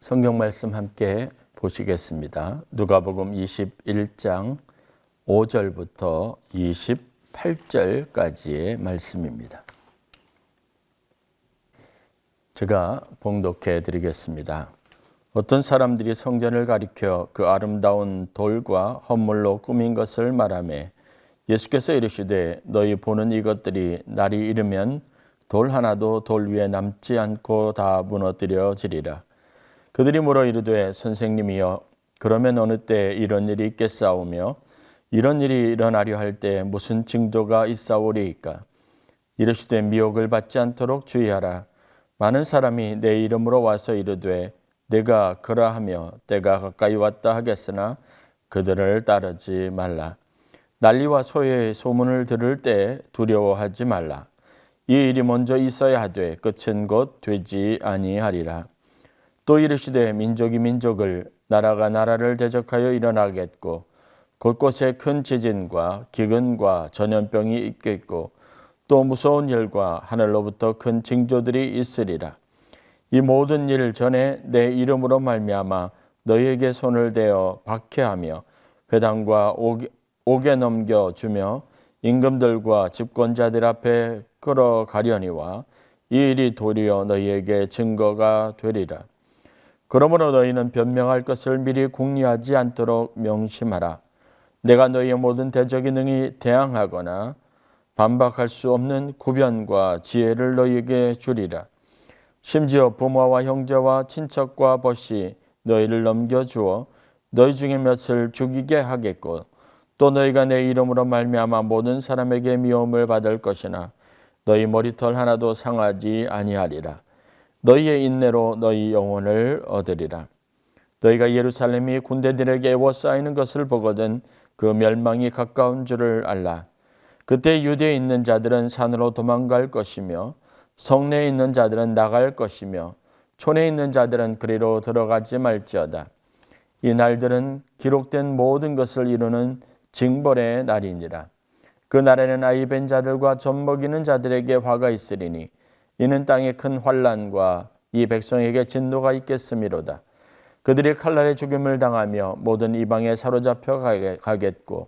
성경 말씀 함께 보시겠습니다. 누가복음 21장 5절부터 28절까지의 말씀입니다. 제가 봉독해 드리겠습니다. 어떤 사람들이 성전을 가리켜 그 아름다운 돌과 헌물로 꾸민 것을 말하며 예수께서 이르시되 너희 보는 이것들이 날이 이르면 돌 하나도 돌 위에 남지 않고 다 무너뜨려지리라. 그들이 물어 이르되 선생님이여 그러면 어느 때 이런 일이 있겠사오며 이런 일이 일어나려 할 때 무슨 징조가 있사오리이까? 이르시되 미혹을 받지 않도록 주의하라. 많은 사람이 내 이름으로 와서 이르되 내가 그러하며 때가 가까이 왔다 하겠으나 그들을 따르지 말라. 난리와 소외의 소문을 들을 때 두려워하지 말라. 이 일이 먼저 있어야 하되 끝은 곧 되지 아니하리라. 또 이르시되 민족이 민족을 나라가 나라를 대적하여 일어나겠고 곳곳에 큰 지진과 기근과 전염병이 있겠고 또 무서운 일과 하늘로부터 큰 징조들이 있으리라. 이 모든 일 전에 내 이름으로 말미암아 너희에게 손을 대어 박해하며 회당과 옥에 넘겨주며 임금들과 집권자들 앞에 끌어가려니와 이 일이 도리어 너희에게 증거가 되리라. 그러므로 너희는 변명할 것을 미리 궁리하지 않도록 명심하라. 내가 너희의 모든 대적이 능히 대항하거나 반박할 수 없는 구변과 지혜를 너희에게 주리라. 심지어 부모와 형제와 친척과 벗이 너희를 넘겨주어 너희 중에 몇을 죽이게 하겠고 또 너희가 내 이름으로 말미암아 모든 사람에게 미움을 받을 것이나 너희 머리털 하나도 상하지 아니하리라. 너희의 인내로 너희 영혼을 얻으리라. 너희가 예루살렘이 군대들에게 에워싸이는 것을 보거든 그 멸망이 가까운 줄을 알라. 그때 유대에 있는 자들은 산으로 도망갈 것이며 성내에 있는 자들은 나갈 것이며 촌에 있는 자들은 그리로 들어가지 말지어다. 이 날들은 기록된 모든 것을 이루는 징벌의 날이니라. 그 날에는 아이 뵌 자들과 젖 먹이는 자들에게 화가 있으리니 이는 땅에 큰 환난과 이 백성에게 진노가 있겠음이로다. 그들이 칼날에 죽임을 당하며 모든 이방에 사로잡혀 가겠고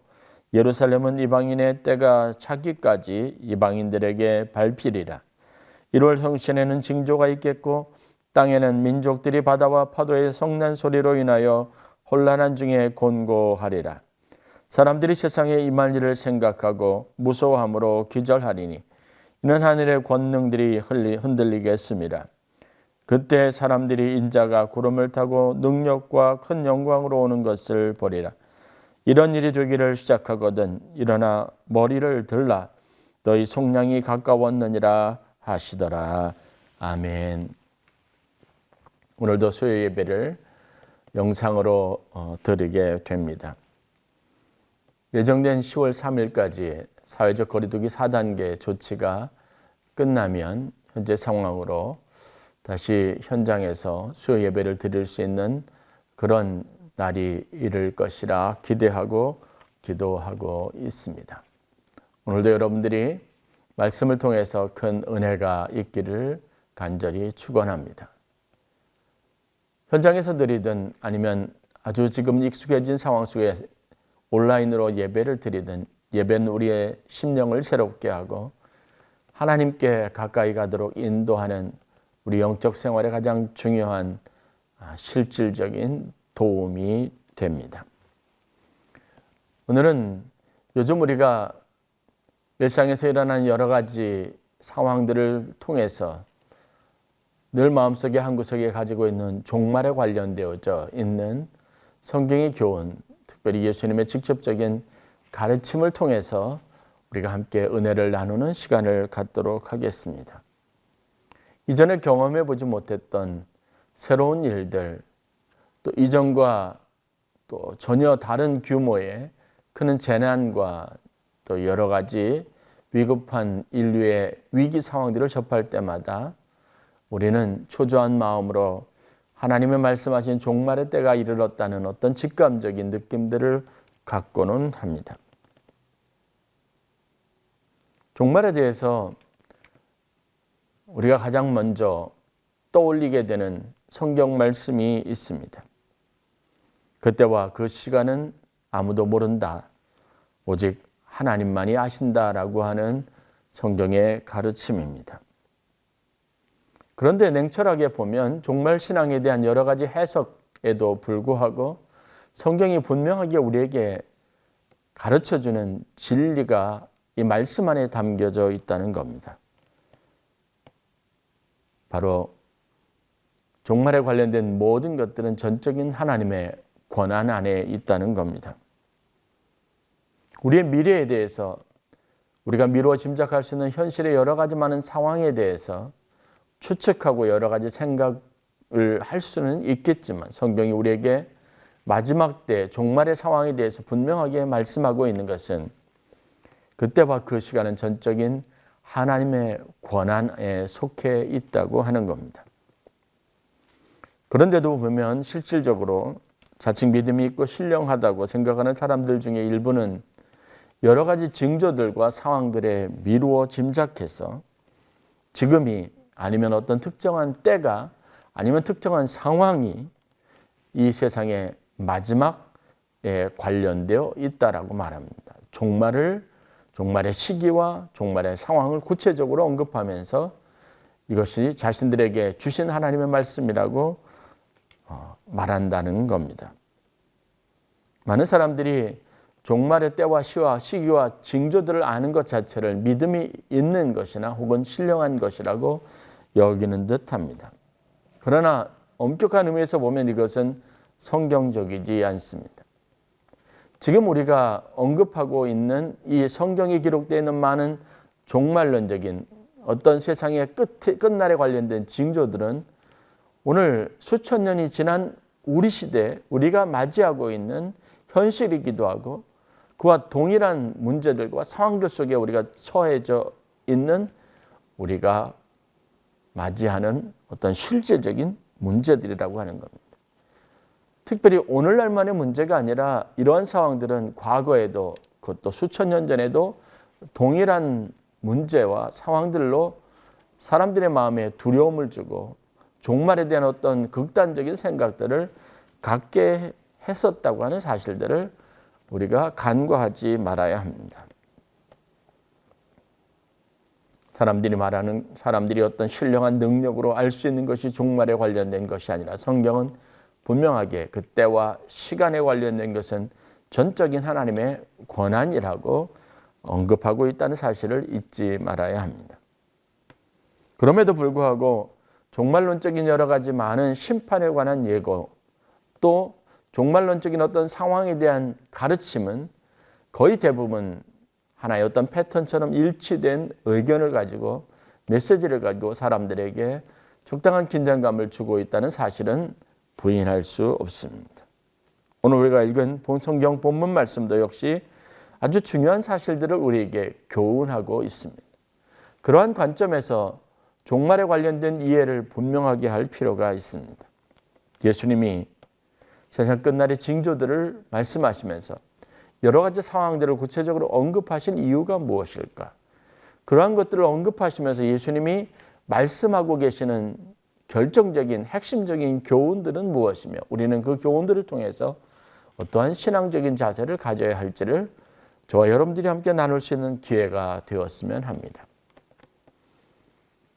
예루살렘은 이방인의 때가 차기까지 이방인들에게 밟히리라. 1월 성신에는 징조가 있겠고 땅에는 민족들이 바다와 파도의 성난 소리로 인하여 혼란한 중에 곤고하리라. 사람들이 세상에 임할 일을 생각하고 무서워함으로 기절하리니 이는 하늘의 권능들이 흔들리겠습니다. 그때 사람들이 인자가 구름을 타고 능력과 큰 영광으로 오는 것을 보리라. 이런 일이 되기를 시작하거든 일어나 머리를 들라. 너희 속량이 가까웠느니라 하시더라. 아멘. 오늘도 수요 예배를 영상으로 드리게 됩니다. 예정된 10월 3일까지 사회적 거리두기 4단계 조치가 끝나면 현재 상황으로 다시 현장에서 수요 예배를 드릴 수 있는 그런 날이 이를 것이라 기대하고 기도하고 있습니다. 오늘도 여러분들이 말씀을 통해서 큰 은혜가 있기를 간절히 축원합니다. 현장에서 드리든 아니면 아주 지금 익숙해진 상황 속에 온라인으로 예배를 드리든 예배는 우리의 심령을 새롭게 하고 하나님께 가까이 가도록 인도하는 우리 영적 생활의 가장 중요한 실질적인 도움이 됩니다. 오늘은 요즘 우리가 일상에서 일어나는 여러 가지 상황들을 통해서 늘 마음속에 한 구석에 가지고 있는 종말에 관련되어져 있는 성경의 교훈, 특별히 예수님의 직접적인 가르침을 통해서 우리가 함께 은혜를 나누는 시간을 갖도록 하겠습니다. 이전에 경험해 보지 못했던 새로운 일들, 또 이전과 또 전혀 다른 규모의 큰 재난과 또 여러 가지 위급한 인류의 위기 상황들을 접할 때마다 우리는 초조한 마음으로 하나님의 말씀하신 종말의 때가 이르렀다는 어떤 직감적인 느낌들을 갖고는 합니다. 종말에 대해서 우리가 가장 먼저 떠올리게 되는 성경 말씀이 있습니다. 그때와 그 시간은 아무도 모른다. 오직 하나님만이 아신다라고 하는 성경의 가르침입니다. 그런데 냉철하게 보면 종말 신앙에 대한 여러 가지 해석에도 불구하고 성경이 분명하게 우리에게 가르쳐주는 진리가 이 말씀 안에 담겨져 있다는 겁니다. 바로 종말에 관련된 모든 것들은 전적인 하나님의 권한 안에 있다는 겁니다. 우리의 미래에 대해서 우리가 미루어 짐작할 수 있는 현실의 여러 가지 많은 상황에 대해서 추측하고 여러 가지 생각을 할 수는 있겠지만 성경이 우리에게 마지막 때 종말의 상황에 대해서 분명하게 말씀하고 있는 것은 그때와 그 시간은 전적인 하나님의 권한에 속해 있다고 하는 겁니다. 그런데도 보면 실질적으로 자칭 믿음이 있고 신령하다고 생각하는 사람들 중에 일부는 여러 가지 징조들과 상황들에 미루어 짐작해서 지금이 아니면 어떤 특정한 때가 아니면 특정한 상황이 이 세상의 마지막에 관련되어 있다라고 말합니다. 종말의 시기와 종말의 상황을 구체적으로 언급하면서 이것이 자신들에게 주신 하나님의 말씀이라고 말한다는 겁니다. 많은 사람들이 종말의 때와 시기와 징조들을 아는 것 자체를 믿음이 있는 것이나 혹은 신령한 것이라고 여기는 듯합니다. 그러나 엄격한 의미에서 보면 이것은 성경적이지 않습니다. 지금 우리가 언급하고 있는 이 성경에 기록되어 있는 많은 종말론적인 어떤 세상의 끝날에 관련된 징조들은 오늘 수천 년이 지난 우리 시대 우리가 맞이하고 있는 현실이기도 하고 그와 동일한 문제들과 상황들 속에 우리가 처해져 있는 우리가 맞이하는 어떤 실제적인 문제들이라고 하는 겁니다. 특별히 오늘날만의 문제가 아니라 이러한 상황들은 과거에도 그것도 수천 년 전에도 동일한 문제와 상황들로 사람들의 마음에 두려움을 주고 종말에 대한 어떤 극단적인 생각들을 갖게 했었다고 하는 사실들을 우리가 간과하지 말아야 합니다. 사람들이 어떤 신령한 능력으로 알 수 있는 것이 종말에 관련된 것이 아니라 성경은 분명하게 그때와 시간에 관련된 것은 전적인 하나님의 권한이라고 언급하고 있다는 사실을 잊지 말아야 합니다. 그럼에도 불구하고 종말론적인 여러 가지 많은 심판에 관한 예고 또 종말론적인 어떤 상황에 대한 가르침은 거의 대부분 하나의 어떤 패턴처럼 일치된 의견을 가지고 메시지를 가지고 사람들에게 적당한 긴장감을 주고 있다는 사실은 부인할 수 없습니다. 오늘 우리가 읽은 성경 본문 말씀도 역시 아주 중요한 사실들을 우리에게 교훈하고 있습니다. 그러한 관점에서 종말에 관련된 이해를 분명하게 할 필요가 있습니다. 예수님이 세상 끝날의 징조들을 말씀하시면서 여러 가지 상황들을 구체적으로 언급하신 이유가 무엇일까? 그러한 것들을 언급하시면서 예수님이 말씀하고 계시는 결정적인 핵심적인 교훈들은 무엇이며 우리는 그 교훈들을 통해서 어떠한 신앙적인 자세를 가져야 할지를 저와 여러분들이 함께 나눌 수 있는 기회가 되었으면 합니다.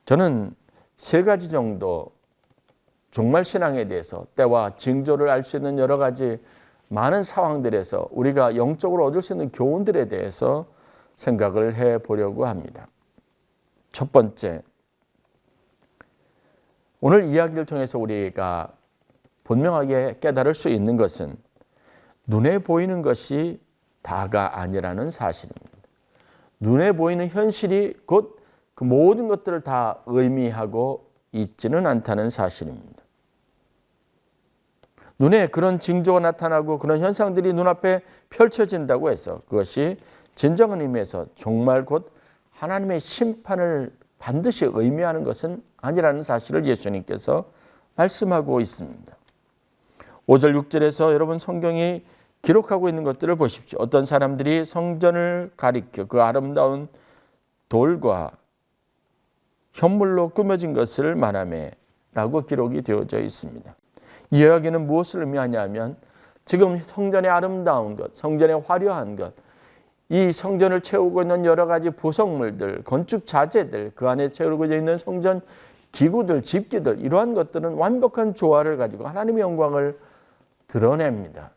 저는 세 가지 정도 종말 신앙에 대해서 때와 징조를 알 수 있는 여러 가지 많은 상황들에서 우리가 영적으로 얻을 수 있는 교훈들에 대해서 생각을 해보려고 합니다. 첫 번째, 오늘 이야기를 통해서 우리가 분명하게 깨달을 수 있는 것은 눈에 보이는 것이 다가 아니라는 사실입니다. 눈에 보이는 현실이 곧 그 모든 것들을 다 의미하고 있지는 않다는 사실입니다. 눈에 그런 징조가 나타나고 그런 현상들이 눈앞에 펼쳐진다고 해서 그것이 진정한 의미에서 정말 곧 하나님의 심판을 반드시 의미하는 것은 아니라는 사실을 예수님께서 말씀하고 있습니다. 5절 6절에서 여러분 성경이 기록하고 있는 것들을 보십시오. 어떤 사람들이 성전을 가리켜 그 아름다운 돌과 현물로 꾸며진 것을 말하며 라고 기록이 되어져 있습니다. 이 이야기는 무엇을 의미하냐면 지금 성전의 아름다운 것, 성전의 화려한 것, 이 성전을 채우고 있는 여러 가지 부속물들, 건축 자재들, 그 안에 채우고 있는 성전 기구들, 집기들, 이러한 것들은 완벽한 조화를 가지고 하나님의 영광을 드러냅니다.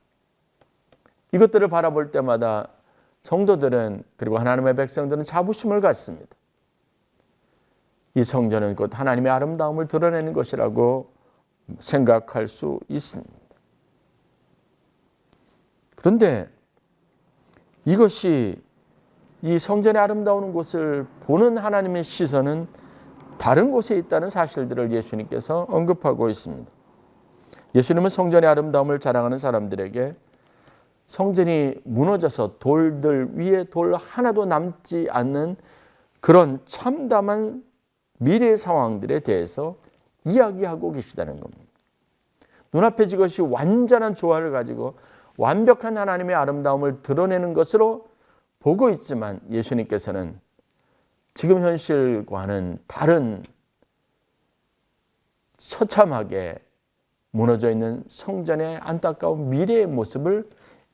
이것들을 바라볼 때마다 성도들은, 그리고 하나님의 백성들은 자부심을 갖습니다. 이 성전은 곧 하나님의 아름다움을 드러내는 것이라고 생각할 수 있습니다. 그런데 이것이, 이 성전의 아름다운 곳을 보는 하나님의 시선은 다른 곳에 있다는 사실들을 예수님께서 언급하고 있습니다. 예수님은 성전의 아름다움을 자랑하는 사람들에게 성전이 무너져서 돌들 위에 돌 하나도 남지 않는 그런 참담한 미래의 상황들에 대해서 이야기하고 계시다는 겁니다. 눈앞에 이것이 완전한 조화를 가지고 완벽한 하나님의 아름다움을 드러내는 것으로 보고 있지만 예수님께서는 지금 현실과는 다른 처참하게 무너져 있는 성전의 안타까운 미래의 모습을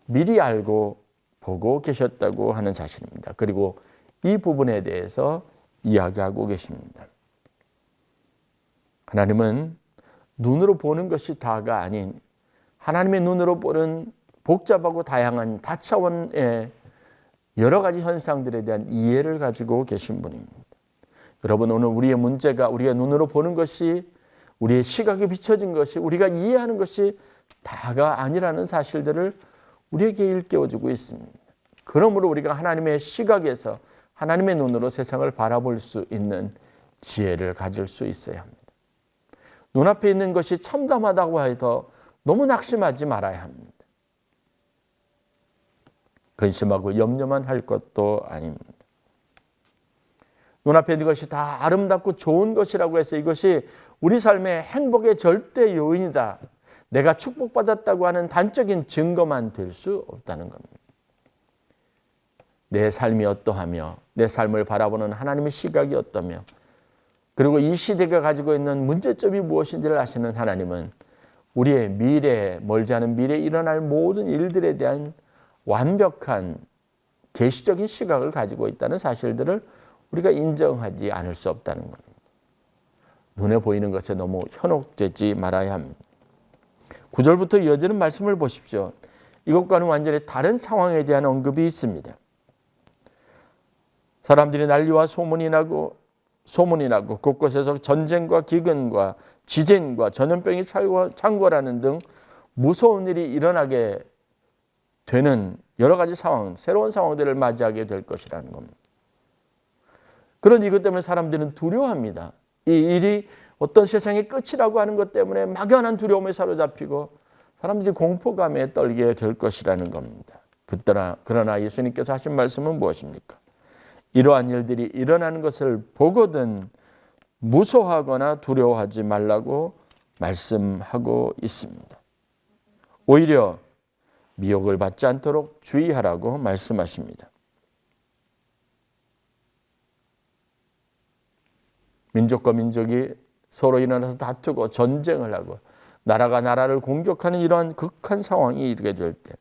미리 알고 보고 계셨다고 하는 사실입니다. 그리고 이 부분에 대해서 이야기하고 계십니다. 하나님은 눈으로 보는 것이 다가 아닌 하나님의 눈으로 보는 복잡하고 다양한 다차원의 여러 가지 현상들에 대한 이해를 가지고 계신 분입니다. 여러분, 오늘 우리의 문제가 우리가 눈으로 보는 것이, 우리의 시각에 비춰진 것이, 우리가 이해하는 것이 다가 아니라는 사실들을 우리에게 일깨워주고 있습니다. 그러므로 우리가 하나님의 시각에서 하나님의 눈으로 세상을 바라볼 수 있는 지혜를 가질 수 있어야 합니다. 눈앞에 있는 것이 참담하다고 해서 너무 낙심하지 말아야 합니다. 근심하고 염려만 할 것도 아닙니다. 눈앞에 있는 것이 다 아름답고 좋은 것이라고 해서 이것이 우리 삶의 행복의 절대 요인이다, 내가 축복받았다고 하는 단적인 증거만 될 수 없다는 겁니다. 내 삶이 어떠하며 내 삶을 바라보는 하나님의 시각이 어떠며, 그리고 이 시대가 가지고 있는 문제점이 무엇인지를 아시는 하나님은 우리의 미래에, 멀지 않은 미래에 일어날 모든 일들에 대한 완벽한 계시적인 시각을 가지고 있다는 사실들을 우리가 인정하지 않을 수 없다는 겁니다. 눈에 보이는 것에 너무 현혹되지 말아야 합니다. 9절부터 이어지는 말씀을 보십시오. 이것과는 완전히 다른 상황에 대한 언급이 있습니다. 사람들이 난리와 소문이 나고 곳곳에서 전쟁과 기근과 지진과 전염병이 창궐하는 등 무서운 일이 일어나게 되는 여러 가지 상황, 새로운 상황들을 맞이하게 될 것이라는 겁니다. 그런 이것 때문에 사람들은 두려워합니다. 이 일이 어떤 세상의 끝이라고 하는 것 때문에 막연한 두려움에 사로잡히고 사람들이 공포감에 떨게 될 것이라는 겁니다. 그러나 예수님께서 하신 말씀은 무엇입니까? 이러한 일들이 일어나는 것을 보거든 무서워하거나 두려워하지 말라고 말씀하고 있습니다. 오히려 미혹을 받지 않도록 주의하라고 말씀하십니다. 민족과 민족이 서로 일어나서 다투고 전쟁을 하고 나라가 나라를 공격하는 이러한 극한 상황이 이르게 될 때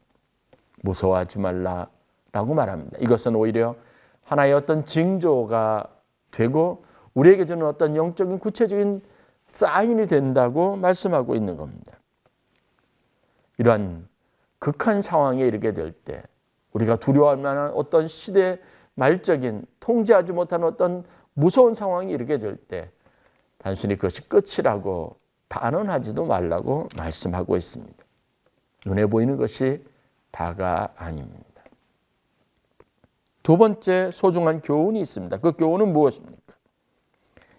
무서워하지 말라라고 말합니다. 이것은 오히려 하나의 어떤 징조가 되고 우리에게 주는 어떤 영적인 구체적인 사인이 된다고 말씀하고 있는 겁니다. 이러한 극한 상황에 이르게 될 때 우리가 두려워할 만한 어떤 시대 말적인 통제하지 못하는 어떤 무서운 상황이 이르게 될 때 단순히 그것이 끝이라고 단언하지도 말라고 말씀하고 있습니다. 눈에 보이는 것이 다가 아닙니다. 두 번째 소중한 교훈이 있습니다. 그 교훈은 무엇입니까?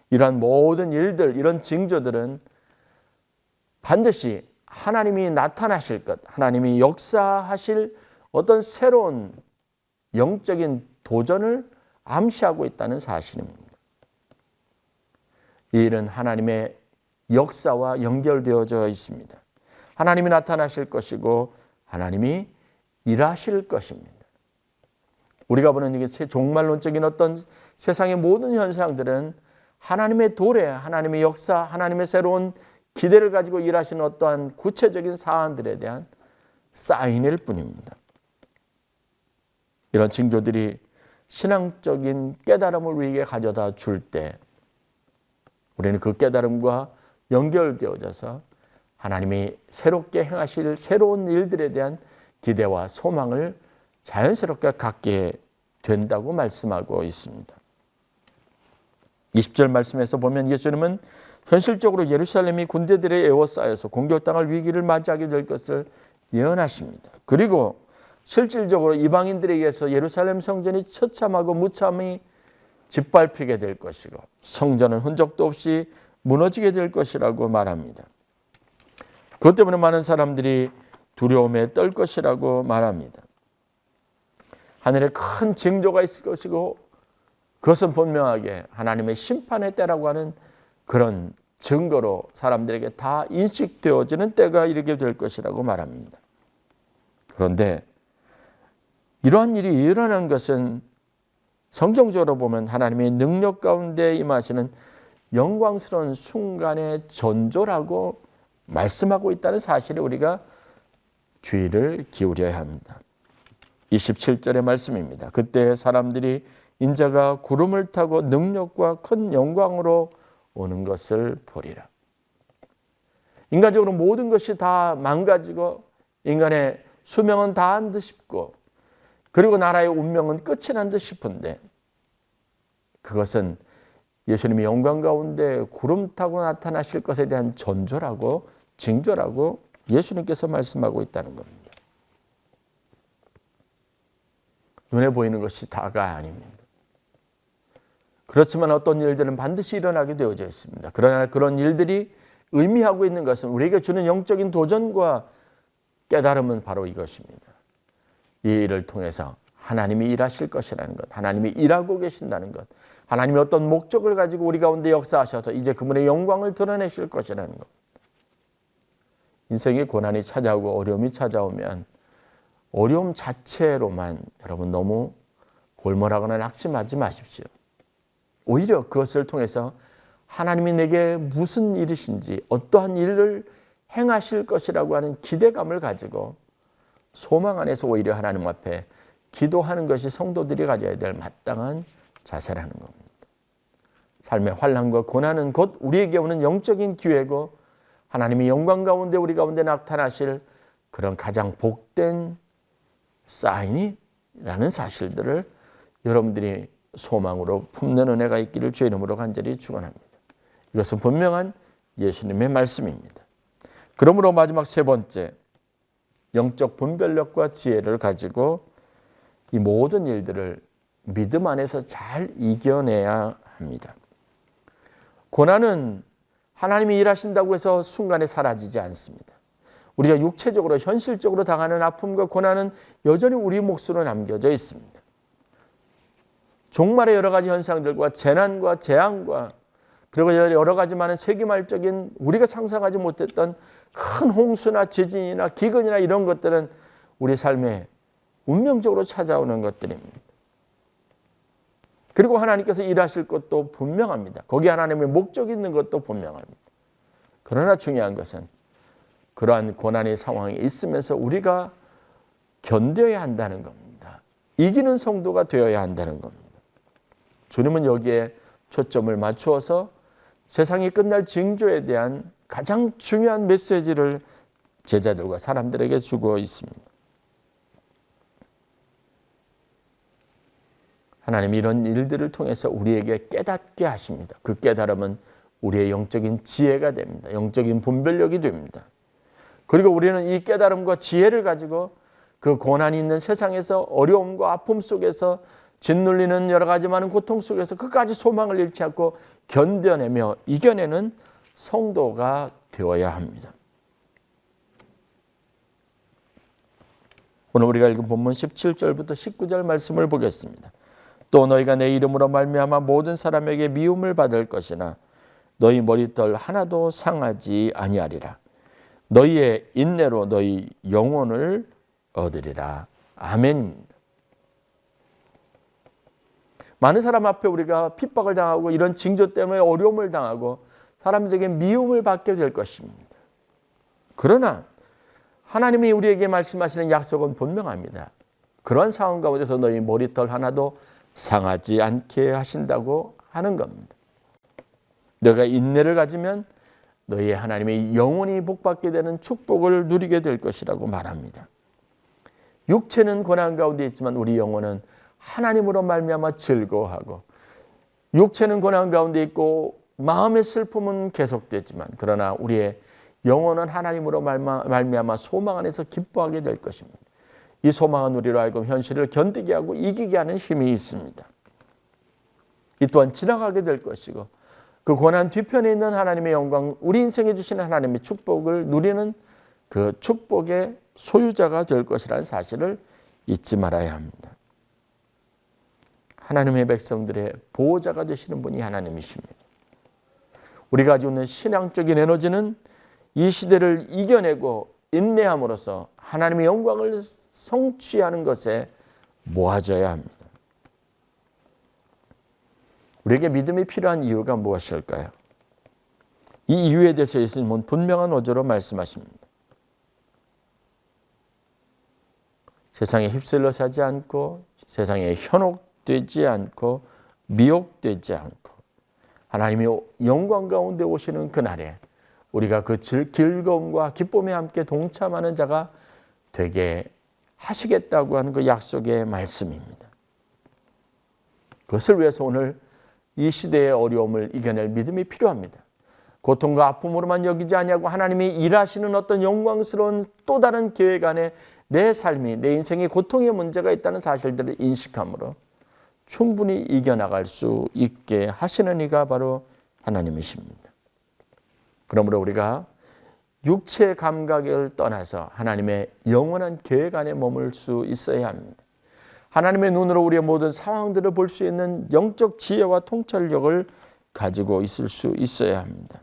이러한 모든 일들, 이런 징조들은 반드시 하나님이 나타나실 것, 하나님이 역사하실 어떤 새로운 영적인 도전을 암시하고 있다는 사실입니다. 이 일은 하나님의 역사와 연결되어져 있습니다. 하나님이 나타나실 것이고 하나님이 일하실 것입니다. 우리가 보는 이게 종말론적인 어떤 세상의 모든 현상들은 하나님의 도래, 하나님의 역사, 하나님의 새로운 기대를 가지고 일하시는 어떠한 구체적인 사안들에 대한 사인일 뿐입니다. 이런 징조들이 신앙적인 깨달음을 우리에게 가져다 줄 때 우리는 그 깨달음과 연결되어져서 하나님이 새롭게 행하실 새로운 일들에 대한 기대와 소망을 자연스럽게 갖게 된다고 말씀하고 있습니다. 20절 말씀에서 보면 예수님은 현실적으로 예루살렘이 군대들에 에워싸여서 공격당할 위기를 맞이하게 될 것을 예언하십니다. 그리고 실질적으로 이방인들에 의해서 예루살렘 성전이 처참하고 무참히 짓밟히게 될 것이고 성전은 흔적도 없이 무너지게 될 것이라고 말합니다. 그것 때문에 많은 사람들이 두려움에 떨 것이라고 말합니다. 하늘에 큰 징조가 있을 것이고 그것은 분명하게 하나님의 심판의 때라고 하는 그런 증거로 사람들에게 다 인식되어지는 때가 이르게 될 것이라고 말합니다. 그런데 이러한 일이 일어난 것은 성경적으로 보면 하나님의 능력 가운데 임하시는 영광스러운 순간의 전조라고 말씀하고 있다는 사실에 우리가 주의를 기울여야 합니다. 27절의 말씀입니다. 그때 사람들이 인자가 구름을 타고 능력과 큰 영광으로 오는 것을 보리라. 인간적으로 모든 것이 다 망가지고 인간의 수명은 다한 듯 싶고 그리고 나라의 운명은 끝이 난 듯 싶은데 그것은 예수님이 영광 가운데 구름 타고 나타나실 것에 대한 전조라고 징조라고 예수님께서 말씀하고 있다는 겁니다. 눈에 보이는 것이 다가 아닙니다. 그렇지만 어떤 일들은 반드시 일어나게 되어져 있습니다. 그러나 그런 일들이 의미하고 있는 것은 우리에게 주는 영적인 도전과 깨달음은 바로 이것입니다. 이 일을 통해서 하나님이 일하실 것이라는 것, 하나님이 일하고 계신다는 것, 하나님이 어떤 목적을 가지고 우리 가운데 역사하셔서 이제 그분의 영광을 드러내실 것이라는 것. 인생의 고난이 찾아오고 어려움이 찾아오면 어려움 자체로만 여러분 너무 골몰하거나 낙심하지 마십시오. 오히려 그것을 통해서 하나님이 내게 무슨 일이신지 어떠한 일을 행하실 것이라고 하는 기대감을 가지고 소망 안에서 오히려 하나님 앞에 기도하는 것이 성도들이 가져야 될 마땅한 자세라는 겁니다. 삶의 환난과 고난은 곧 우리에게 오는 영적인 기회고 하나님이 영광 가운데 우리 가운데 나타나실 그런 가장 복된 사인이라는 사실들을 여러분들이 소망으로 품는 은혜가 있기를 주의 이름으로 간절히 축원합니다. 이것은 분명한 예수님의 말씀입니다. 그러므로 마지막 세 번째, 영적 분별력과 지혜를 가지고 이 모든 일들을 믿음 안에서 잘 이겨내야 합니다. 고난은 하나님이 일하신다고 해서 순간에 사라지지 않습니다. 우리가 육체적으로 현실적으로 당하는 아픔과 고난은 여전히 우리 몫으로 남겨져 있습니다. 종말의 여러 가지 현상들과 재난과 재앙과 그리고 여러 가지 많은 세기말적인 우리가 상상하지 못했던 큰 홍수나 지진이나 기근이나 이런 것들은 우리 삶에 운명적으로 찾아오는 것들입니다. 그리고 하나님께서 일하실 것도 분명합니다. 거기에 하나님의 목적이 있는 것도 분명합니다. 그러나 중요한 것은 그러한 고난의 상황에 있으면서 우리가 견뎌야 한다는 겁니다. 이기는 성도가 되어야 한다는 겁니다. 주님은 여기에 초점을 맞추어서 세상이 끝날 징조에 대한 가장 중요한 메시지를 제자들과 사람들에게 주고 있습니다. 하나님이 이런 일들을 통해서 우리에게 깨닫게 하십니다. 그 깨달음은 우리의 영적인 지혜가 됩니다. 영적인 분별력이 됩니다. 그리고 우리는 이 깨달음과 지혜를 가지고 그 고난이 있는 세상에서 어려움과 아픔 속에서 짓눌리는 여러 가지 많은 고통 속에서 끝까지 소망을 잃지 않고 견뎌내며 이겨내는 성도가 되어야 합니다. 오늘 우리가 읽은 본문 17절부터 19절 말씀을 보겠습니다. 또 너희가 내 이름으로 말미암아 모든 사람에게 미움을 받을 것이나 너희 머리털 하나도 상하지 아니하리라. 너희의 인내로 너희 영혼을 얻으리라. 아멘입니다. 많은 사람 앞에 우리가 핍박을 당하고 이런 징조 때문에 어려움을 당하고 사람들에게 미움을 받게 될 것입니다. 그러나 하나님이 우리에게 말씀하시는 약속은 분명합니다. 그러한 상황 가운데서 너희 머리털 하나도 상하지 않게 하신다고 하는 겁니다. 너희가 인내를 가지면 너희의 하나님의 영원히 복받게 되는 축복을 누리게 될 것이라고 말합니다. 육체는 고난 가운데 있지만 우리 영혼은 하나님으로 말미암아 즐거워하고, 육체는 고난 가운데 있고 마음의 슬픔은 계속되지만 그러나 우리의 영혼은 하나님으로 말미암아 소망 안에서 기뻐하게 될 것입니다. 이 소망은 우리로 하여금 현실을 견디게 하고 이기게 하는 힘이 있습니다. 이 또한 지나가게 될 것이고, 그 고난 뒤편에 있는 하나님의 영광, 우리 인생에 주시는 하나님의 축복을 누리는 그 축복의 소유자가 될 것이라는 사실을 잊지 말아야 합니다. 하나님의 백성들의 보호자가 되시는 분이 하나님이십니다. 우리가 가지고 있는 신앙적인 에너지는 이 시대를 이겨내고 인내함으로써 하나님의 영광을 성취하는 것에 모아져야 합니다. 우리에게 믿음이 필요한 이유가 무엇일까요? 이 이유에 대해서 예수님은 분명한 어조로 말씀하십니다. 세상에 휩쓸려 사지 않고, 세상에 현혹되지 않고, 미혹되지 않고, 하나님의 영광 가운데 오시는 그날에 우리가 그 즐거움과 기쁨에 함께 동참하는 자가 되게 하시겠다고 하는 그 약속의 말씀입니다. 그것을 위해서 오늘 이 시대의 어려움을 이겨낼 믿음이 필요합니다. 고통과 아픔으로만 여기지 아니하고 하나님이 일하시는 어떤 영광스러운 또 다른 계획 안에 내 삶이, 내 인생에 고통의 문제가 있다는 사실들을 인식함으로 충분히 이겨나갈 수 있게 하시는 이가 바로 하나님이십니다. 그러므로 우리가 육체의 감각을 떠나서 하나님의 영원한 계획 안에 머물 수 있어야 합니다. 하나님의 눈으로 우리의 모든 상황들을 볼 수 있는 영적 지혜와 통찰력을 가지고 있을 수 있어야 합니다.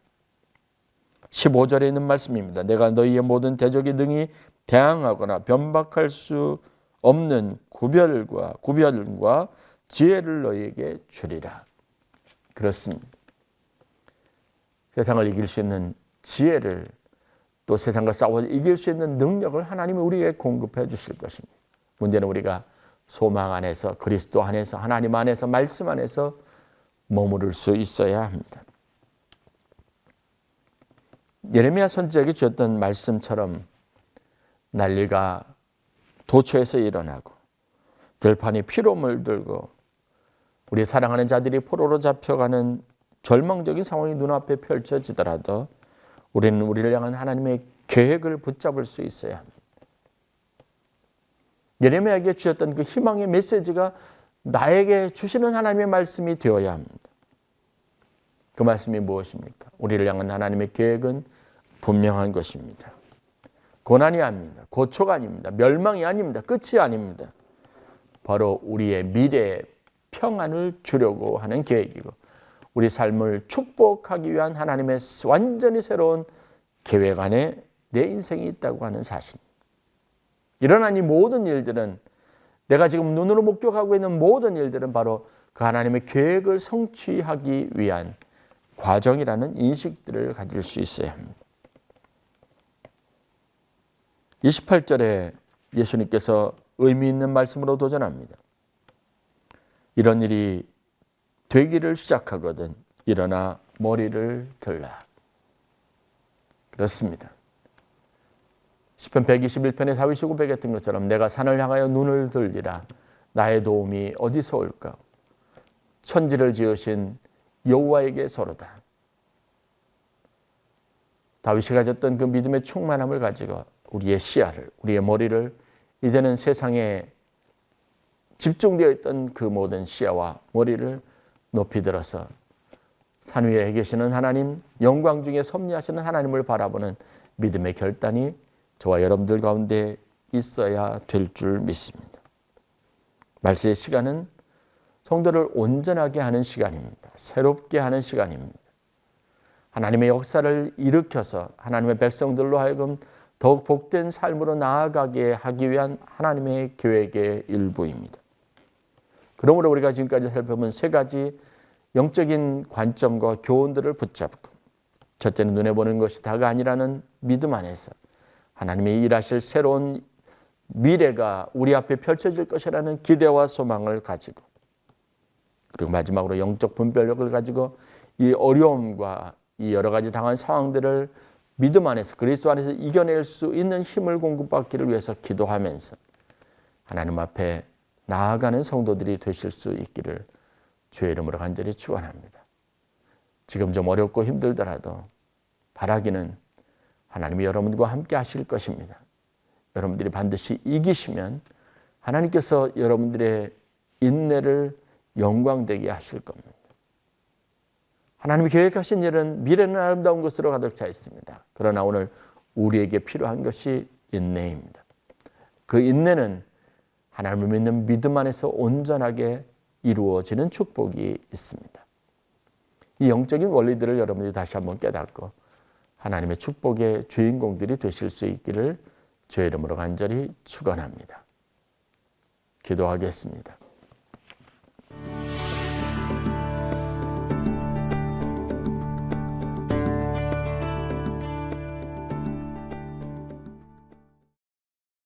15절에 있는 말씀입니다. 내가 너희의 모든 대적이 능히 대항하거나 변박할 수 없는 구별과 지혜를 너희에게 주리라. 그렇습니다. 세상을 이길 수 있는 지혜를, 또 세상과 싸워 이길 수 있는 능력을 하나님이 우리에게 공급해 주실 것입니다. 문제는 우리가 소망 안에서, 그리스도 안에서, 하나님 안에서, 말씀 안에서 머무를 수 있어야 합니다. 예레미야 선지자에게 주었던 말씀처럼 난리가 도처에서 일어나고 들판이 피로 물들고 우리 사랑하는 자들이 포로로 잡혀가는 절망적인 상황이 눈앞에 펼쳐지더라도 우리는 우리를 향한 하나님의 계획을 붙잡을 수 있어야 합니다. 예레미야에게 주셨던 그 희망의 메시지가 나에게 주시는 하나님의 말씀이 되어야 합니다. 그 말씀이 무엇입니까? 우리를 향한 하나님의 계획은 분명한 것입니다. 고난이 아닙니다. 고초가 아닙니다. 멸망이 아닙니다. 끝이 아닙니다. 바로 우리의 미래의 평안을 주려고 하는 계획이고 우리 삶을 축복하기 위한 하나님의 완전히 새로운 계획 안에 내 인생이 있다고 하는 사실입니다. 일어난 이 모든 일들은, 내가 지금 눈으로 목격하고 있는 모든 일들은 바로 그 하나님의 계획을 성취하기 위한 과정이라는 인식들을 가질 수 있어야 합니다. 28절에 예수님께서 의미 있는 말씀으로 도전합니다. 이런 일이 되기를 시작하거든 일어나 머리를 들라. 그렇습니다. 시편 121편의 다윗이 고백했던 것처럼 내가 산을 향하여 눈을 들리라. 나의 도움이 어디서 올까? 천지를 지으신 여호와에게서로다. 다윗이 가졌던 그 믿음의 충만함을 가지고 우리의 시야를, 우리의 머리를 이제는 세상에 집중되어 있던 그 모든 시야와 머리를 높이 들어서 산 위에 계시는 하나님, 영광 중에 섭리하시는 하나님을 바라보는 믿음의 결단이 저와 여러분들 가운데 있어야 될 줄 믿습니다. 말세의 시간은 성도를 온전하게 하는 시간입니다. 새롭게 하는 시간입니다. 하나님의 역사를 일으켜서 하나님의 백성들로 하여금 더욱 복된 삶으로 나아가게 하기 위한 하나님의 계획의 일부입니다. 그러므로 우리가 지금까지 살펴본 세 가지 영적인 관점과 교훈들을 붙잡고, 첫째는 눈에 보는 것이 다가 아니라는 믿음 안에서 하나님이 일하실 새로운 미래가 우리 앞에 펼쳐질 것이라는 기대와 소망을 가지고, 그리고 마지막으로 영적 분별력을 가지고 이 어려움과 이 여러 가지 당한 상황들을 믿음 안에서, 그리스도 안에서 이겨낼 수 있는 힘을 공급받기를 위해서 기도하면서 하나님 앞에 나아가는 성도들이 되실 수 있기를 주의 이름으로 간절히 축원합니다. 지금 좀 어렵고 힘들더라도 바라기는 하나님이 여러분과 함께 하실 것입니다. 여러분들이 반드시 이기시면 하나님께서 여러분들의 인내를 영광되게 하실 겁니다. 하나님이 계획하신 일은 미래는 아름다운 것으로 가득 차 있습니다. 그러나 오늘 우리에게 필요한 것이 인내입니다. 그 인내는 하나님을 믿는 믿음 안에서 온전하게 이루어지는 축복이 있습니다. 이 영적인 원리들을 여러분들이 다시 한번 깨닫고 하나님의 축복의 주인공들이 되실 수 있기를 주의 이름으로 간절히 축원합니다. 기도하겠습니다.